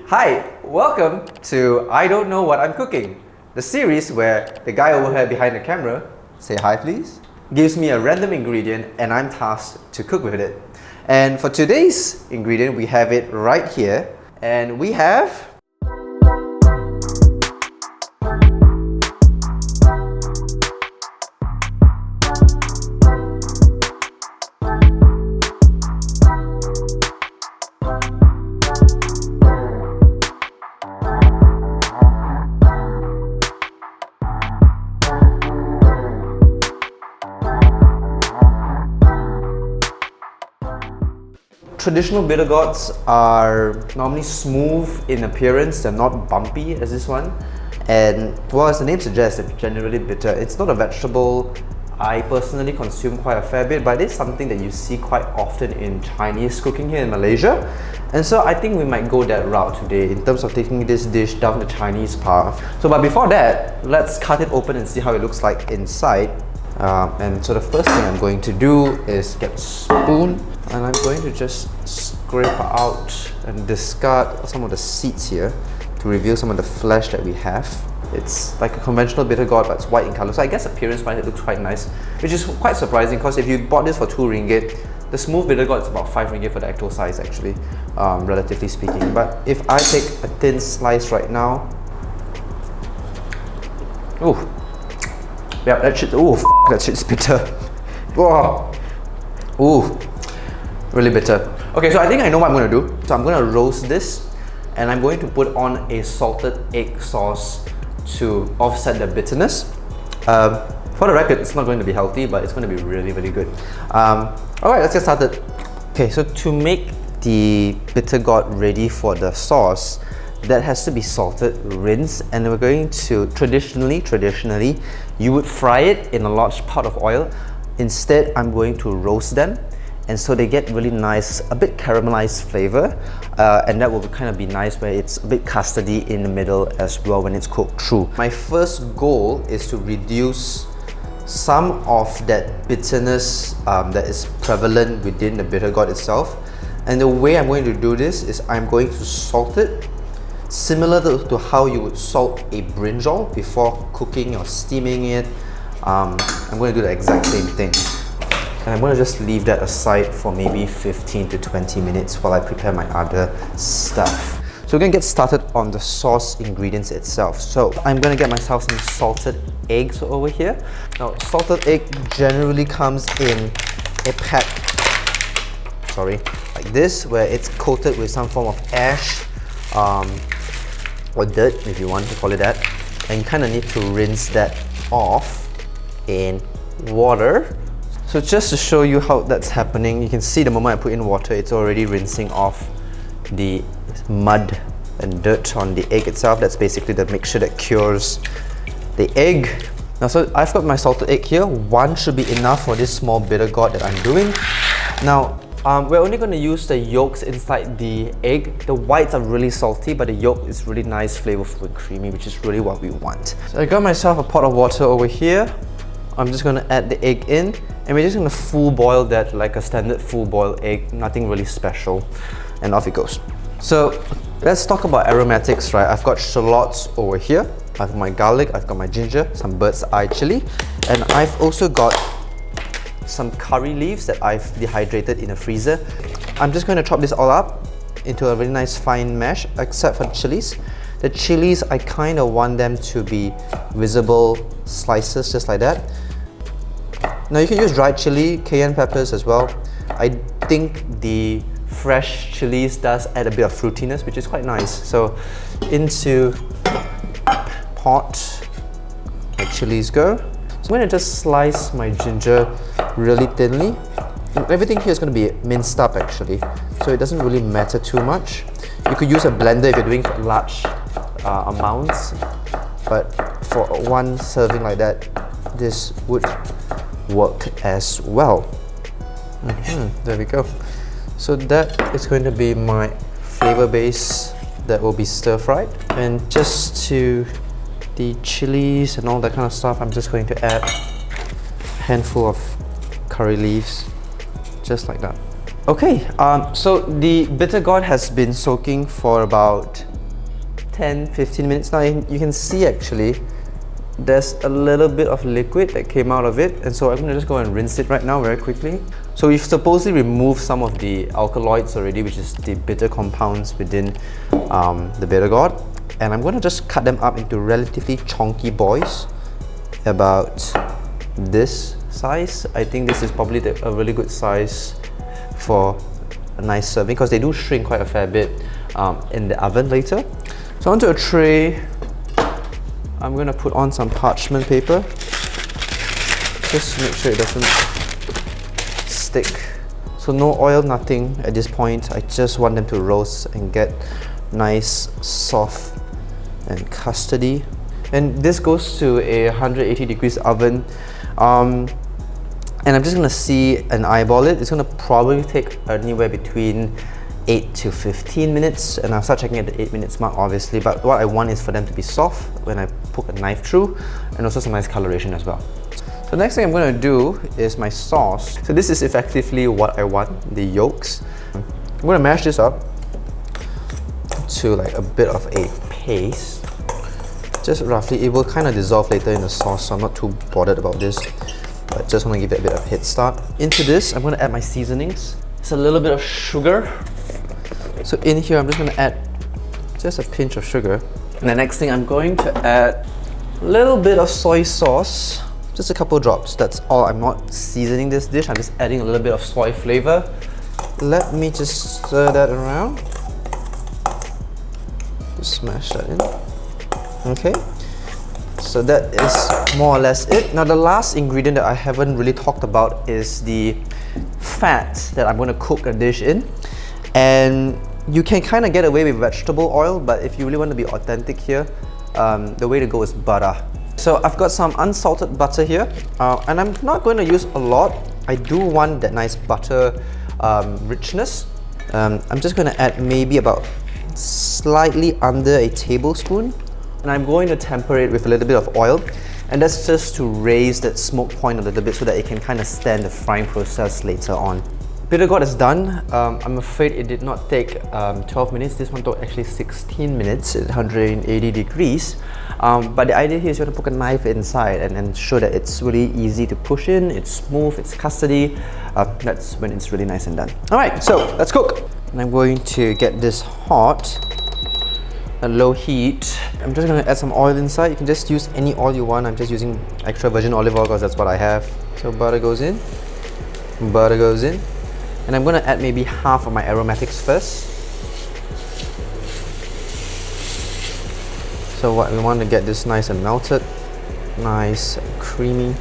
Hi, welcome to I Don't Know What I'm Cooking, the series where the guy over here behind the camera, say hi please, gives me a random ingredient and I'm tasked to cook with it. And for today's ingredient, we have it right here, and we have traditional bitter gourds are normally smooth in appearance, they're not bumpy as this one. And well, as the name suggests, they're generally bitter. It's not a vegetable I personally consume quite a fair bit, but it is something that you see quite often in Chinese cooking here in Malaysia. And so I think we might go that route today in terms of taking this dish down the Chinese path. So but before that, let's cut it open and see how it looks like inside. And so the first thing I'm going to do is get a spoon, and I'm going to just scrape out and discard some of the seeds here to reveal some of the flesh that we have. It's like a conventional bitter gourd, but it's white in color, so I guess appearance-wise it looks quite nice, which is quite surprising because if you bought this for 2 ringgit, the smooth bitter gourd is about 5 ringgit for the actual size actually, relatively speaking. But if I take a thin slice right now, ooh, yeah, that shit's bitter. Whoa. Ooh, really bitter. Okay, so I think I know what I'm going to do. So I'm going to roast this, and I'm going to put on a salted egg sauce to offset the bitterness. For the record, it's not going to be healthy, but it's going to be really, really good. Alright, let's get started. Okay, so to make the bitter gourd ready for the sauce, that has to be salted, rinsed, and we're going to traditionally you would fry it in a large pot of oil. Instead, I'm going to roast them, and so they get really nice, a bit caramelized flavor, and that will kind of be nice where it's a bit custardy in the middle as well when it's cooked through. My first goal is to reduce some of that bitterness that is prevalent within the bitter gourd itself, and the way I'm going to do this is I'm going to salt it similar to how you would salt a brinjal before cooking or steaming it. I'm going to do the exact same thing. And I'm going to just leave that aside for maybe 15 to 20 minutes while I prepare my other stuff. So we're going to get started on the sauce ingredients itself. So I'm going to get myself some salted eggs over here. Now, salted egg generally comes in a pack, like this, where it's coated with some form of ash, or dirt if you want to call it that, and you kind of need to rinse that off in water. So just to show you how that's happening, you can see the moment I put in water, it's already rinsing off the mud and dirt on the egg itself. That's basically the mixture that cures the egg. Now, so I've got my salted egg here. 1 should be enough for this small bitter gourd that I'm doing. Now, we're only going to use the yolks inside the egg. The whites are really salty, but the yolk is really nice, flavorful and creamy, which is really what we want. So I got myself a pot of water over here. I'm just going to add the egg in, and we're just going to full boil that like a standard full boiled egg, nothing really special, and off it goes. So let's talk about aromatics, right? I've got shallots over here, I've got my garlic, I've got my ginger, some bird's eye chili, and I've also got some curry leaves that I've dehydrated in a freezer. I'm just going to chop this all up into a really nice fine mash, except for the chilies. The chilies, I kind of want them to be visible slices, just like that. Now you can use dried chili, cayenne peppers as well. I think the fresh chilies does add a bit of fruitiness, which is quite nice. So into pot, my chilies go. So I'm going to just slice my ginger really thinly. And everything here is going to be minced up actually, so it doesn't really matter too much. You could use a blender if you're doing large amounts, but for 1 serving like that, this would work as well. There we go. So that is going to be my flavor base that will be stir fried. And just to the chilies and all that kind of stuff, I'm just going to add a handful of curry leaves, just like that. Okay, so the bitter gourd has been soaking for about 10-15 minutes now. You can see actually there's a little bit of liquid that came out of it, and so I'm going to just go and rinse it right now very quickly. So we've supposedly removed some of the alkaloids already, which is the bitter compounds within the bitter gourd, and I'm going to just cut them up into relatively chunky boys, about this size. I think this is probably a really good size for a nice serving, because they do shrink quite a fair bit in the oven later. So onto a tray, I'm going to put on some parchment paper, just to make sure it doesn't stick. So no oil, nothing at this point. I just want them to roast and get nice, soft and custardy. And this goes to a 180 degrees oven. And I'm just going to see and eyeball it. It's going to probably take anywhere between 8 to 15 minutes, and I'll start checking at the 8 minutes mark obviously, but what I want is for them to be soft when I poke a knife through, and also some nice coloration as well. So next thing I'm going to do is my sauce. So this is effectively what I want, the yolks. I'm going to mash this up to like a bit of a paste, just roughly. It will kind of dissolve later in the sauce, so I'm not too bothered about this, but just want to give it a bit of a head start. Into this, I'm going to add my seasonings. It's a little bit of sugar. So in here, I'm just going to add just a pinch of sugar. And the next thing, I'm going to add a little bit of soy sauce, just a couple drops. That's all. I'm not seasoning this dish. I'm just adding a little bit of soy flavor. Let me just stir that around. Just smash that in. Okay. So that is more or less it. Now the last ingredient that I haven't really talked about is the fat that I'm going to cook a dish in. And you can kind of get away with vegetable oil, but if you really want to be authentic here, the way to go is butter. So I've got some unsalted butter here, and I'm not going to use a lot. I do want that nice butter richness. I'm just going to add maybe about slightly under a tablespoon, and I'm going to temper it with a little bit of oil, and that's just to raise that smoke point a little bit so that it can kind of stand the frying process later on. Bitter gourd is done. I'm afraid it did not take 12 minutes. This one took actually 16 minutes at 180 degrees. But the idea here is you want to poke a knife inside and ensure that it's really easy to push in, it's smooth, it's custardy. That's when it's really nice and done. Alright, so let's cook. And I'm going to get this hot at low heat. I'm just going to add some oil inside. You can just use any oil you want. I'm just using extra virgin olive oil because that's what I have. So butter goes in, butter goes in. And I'm going to add maybe half of my aromatics first. So what we want to get this nice and melted, nice and creamy.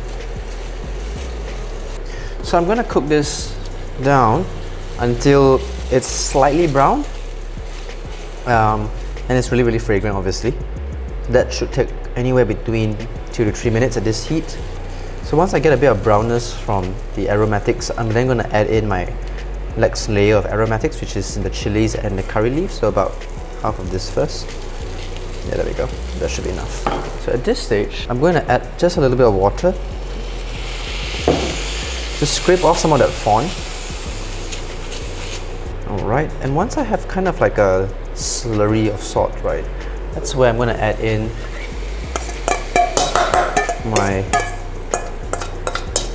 So I'm going to cook this down until it's slightly brown. And it's really, really fragrant, obviously. That should take anywhere between 2 to 3 minutes at this heat. So once I get a bit of brownness from the aromatics, I'm then going to add in my next layer of aromatics, which is in the chilies and the curry leaves. So about half of this first. Yeah, there we go. That should be enough. So at this stage, I'm going to add just a little bit of water. Just scrape off some of that fond. Alright, and once I have kind of like a slurry of salt, right, that's where I'm going to add in my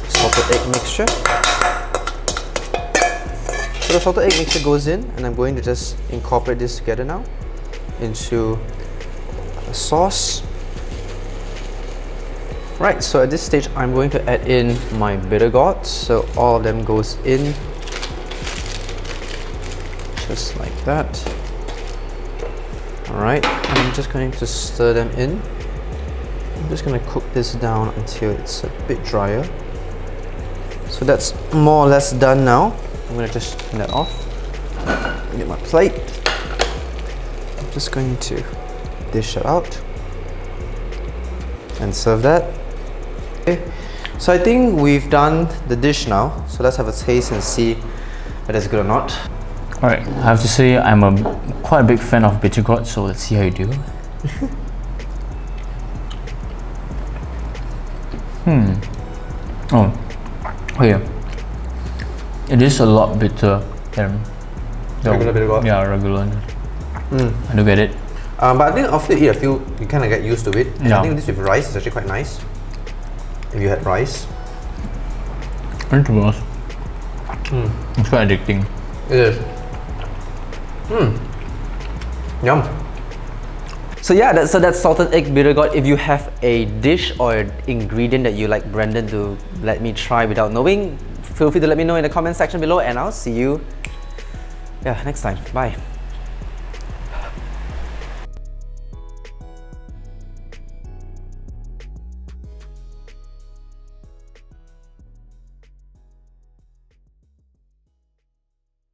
salted egg mixture. So the salted egg mixture goes in, and I'm going to just incorporate this together now into a sauce. Right, so at this stage I'm going to add in my bitter gourd. So all of them goes in, just like that. Alright, and I'm just going to stir them in. I'm just going to cook this down until it's a bit drier. So that's more or less done now. I'm going to just turn that off. Get my plate. I'm just going to dish it out and serve that. Okay. So I think we've done the dish now. So let's have a taste and see whether it's good or not. Alright, I have to say I'm quite a big fan of bitter gourd, so let's see how you do. Oh, okay. It is a lot bitter than the regular bitter gourd? Yeah, regular. I do get it. But I think after you eat a few, you kind of get used to it. And Yeah. I think this with rice is actually quite nice. If you had rice. And to be honest, it's quite addicting. It is. Yum. So yeah, that's salted egg bitter gourd. If you have a dish or ingredient that you like Brendan to let me try without knowing, feel free to let me know in the comment section below, and I'll see you next time. Bye.